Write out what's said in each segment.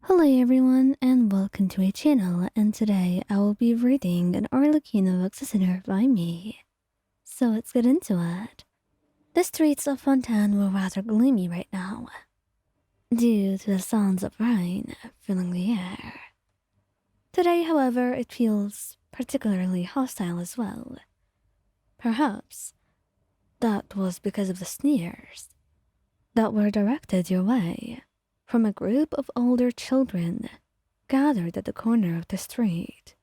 Hello everyone and welcome to my channel, and today I will be reading an Arlecchino book by me. So let's get into it. The streets of Fontaine were rather gloomy right now, due to the sounds of rain filling the air. Today, however, it feels particularly hostile as well. Perhaps that was because of the sneers that were directed your way from a group of older children gathered at the corner of the street.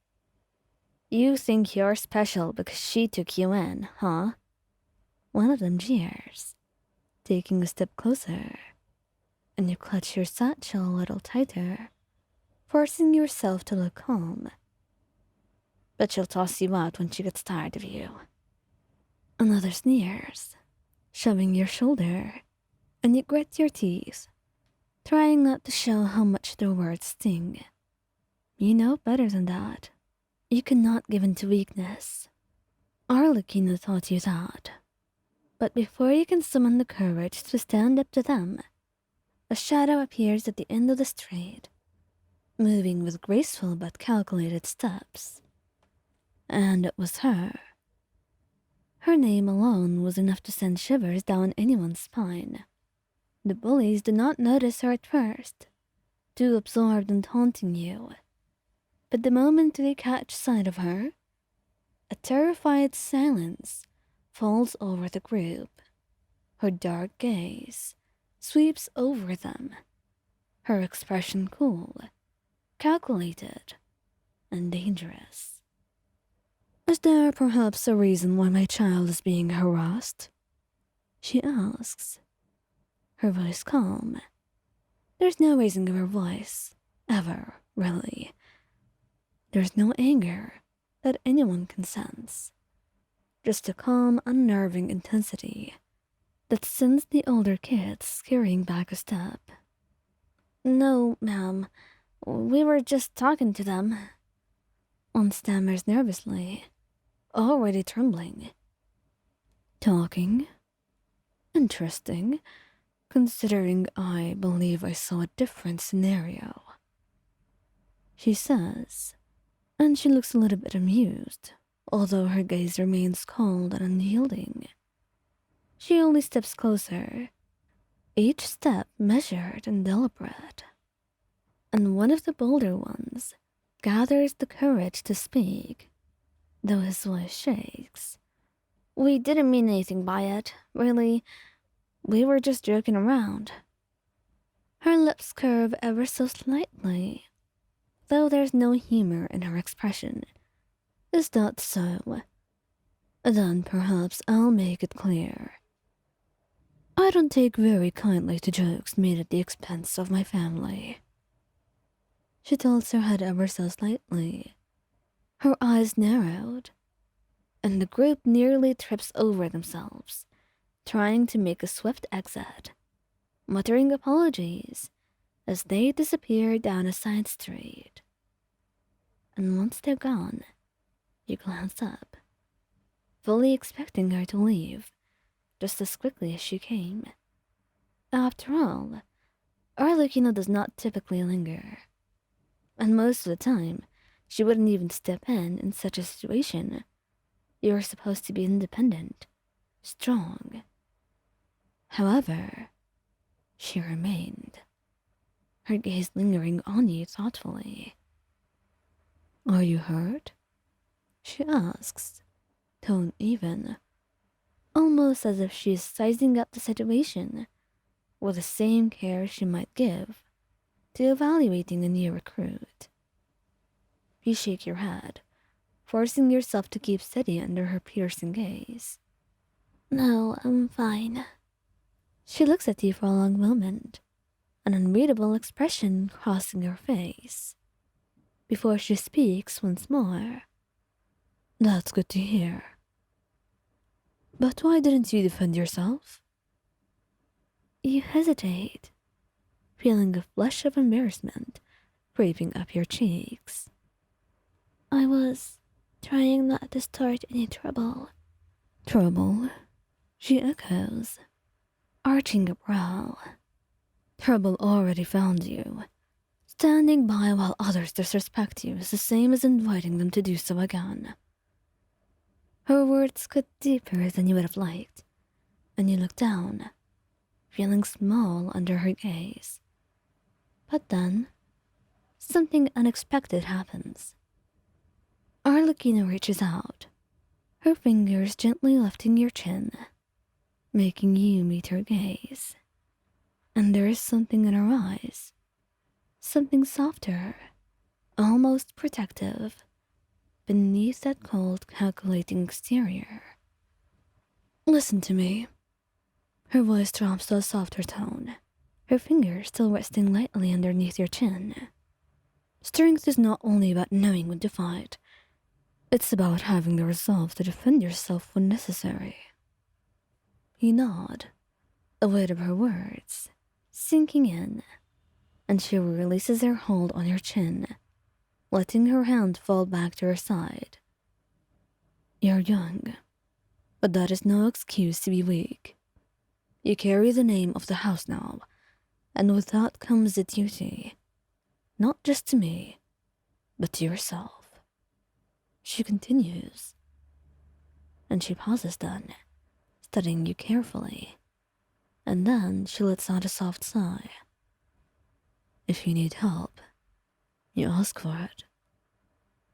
You think you're special because she took you in, huh? One of them jeers, taking a step closer, and you clutch your satchel a little tighter, forcing yourself to look calm. But she'll toss you out when she gets tired of you. Another sneers, shoving your shoulder, and you grit your teeth, trying not to show how much their words sting. You know better than that. You cannot give in to weakness. Arlecchino taught you that. But before you can summon the courage to stand up to them, a shadow appears at the end of the street, moving with graceful but calculated steps. And it was her. Her name alone was enough to send shivers down anyone's spine. The bullies did not notice her at first, too absorbed in taunting you. But the moment they catch sight of her, a terrified silence falls over the group. Her dark gaze sweeps over them, her expression cool, calculated, and dangerous. Is there perhaps a reason why my child is being harassed? She asks, her voice calm. There's no raising of her voice, ever, really. There's no anger that anyone can sense. Just a calm, unnerving intensity that sends the older kids scurrying back a step. No, ma'am. We were just talking to them. One stammers nervously, already trembling. Talking? Interesting, considering I believe I saw a different scenario. She says, and she looks a little bit amused, although her gaze remains cold and unyielding. She only steps closer, each step measured and deliberate. And one of the bolder ones gathers the courage to speak, though his voice shakes. We didn't mean anything by it, really. We were just joking around. Her lips curve ever so slightly, though there's no humor in her expression. Is that so? Then perhaps I'll make it clear. I don't take very kindly to jokes made at the expense of my family. She tilts her head ever so slightly, her eyes narrowed, and the group nearly trips over themselves, trying to make a swift exit, muttering apologies as they disappear down a side street. And once they're gone, you glance up, fully expecting her to leave just as quickly as she came. After all, Arlecchino does not typically linger, and most of the time, she wouldn't even step in such a situation. You're supposed to be independent, strong. However, she remained, her gaze lingering on you thoughtfully. Are you hurt? She asks, tone even, almost as if she is sizing up the situation with the same care she might give to evaluating a new recruit. You shake your head, forcing yourself to keep steady under her piercing gaze. No, I'm fine. She looks at you for a long moment, an unreadable expression crossing her face, before she speaks once more. That's good to hear. But why didn't you defend yourself? You hesitate, feeling a flush of embarrassment creeping up your cheeks. I was trying not to start any trouble. Trouble? She echoes, arching a brow. Trouble already found you. Standing by while others disrespect you is the same as inviting them to do so again. Her words cut deeper than you would have liked, and you look down, feeling small under her gaze. But then, something unexpected happens. Arlecchino reaches out, her fingers gently lifting your chin, making you meet her gaze. And there is something in her eyes, something softer, almost protective, beneath that cold, calculating exterior. Listen to me. Her voice drops to a softer tone, her fingers still resting lightly underneath your chin. Strength is not only about knowing when to fight, it's about having the resolve to defend yourself when necessary. You nod, a weight of her words sinking in, and she releases her hold on your chin, letting her hand fall back to her side. You're young, but that is no excuse to be weak. You carry the name of the house now, and with that comes the duty, not just to me, but to yourself. She continues, and she pauses then, studying you carefully, and then she lets out a soft sigh. If you need help, you ask for it.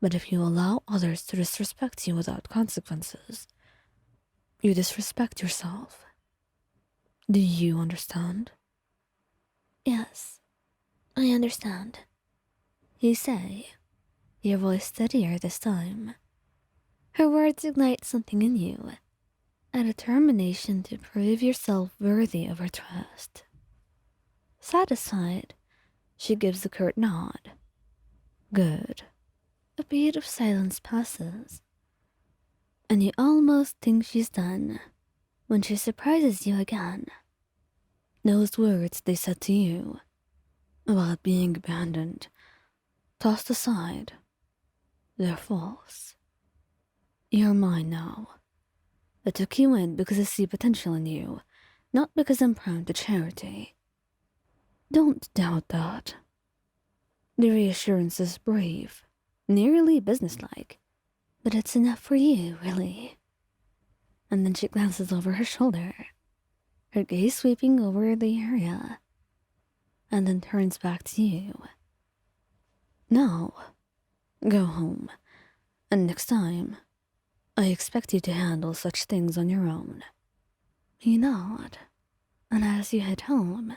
But if you allow others to disrespect you without consequences, you disrespect yourself. Do you understand? Yes, I understand. You say, your voice steadier this time. Her words ignite something in you, a determination to prove yourself worthy of her trust. Satisfied, she gives a curt nod. Good. A beat of silence passes, and you almost think she's done when she surprises you again. Those words they said to you about being abandoned, tossed aside, they're false. You're mine now. I took you in because I see potential in you, not because I'm prone to charity. Don't doubt that. The reassurance is brave, nearly businesslike, but it's enough for you, really. And then she glances over her shoulder, her gaze sweeping over the area, and then turns back to you. Now, go home, and next time, I expect you to handle such things on your own. You nod, and as you head home,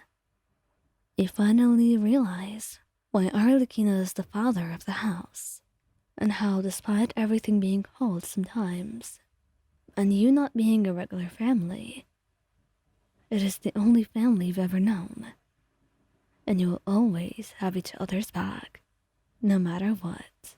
you finally realize why Arlecchino is the father of the house, and how despite everything being cold sometimes, and you not being a regular family, it is the only family you've ever known, and you will always have each other's back, no matter what.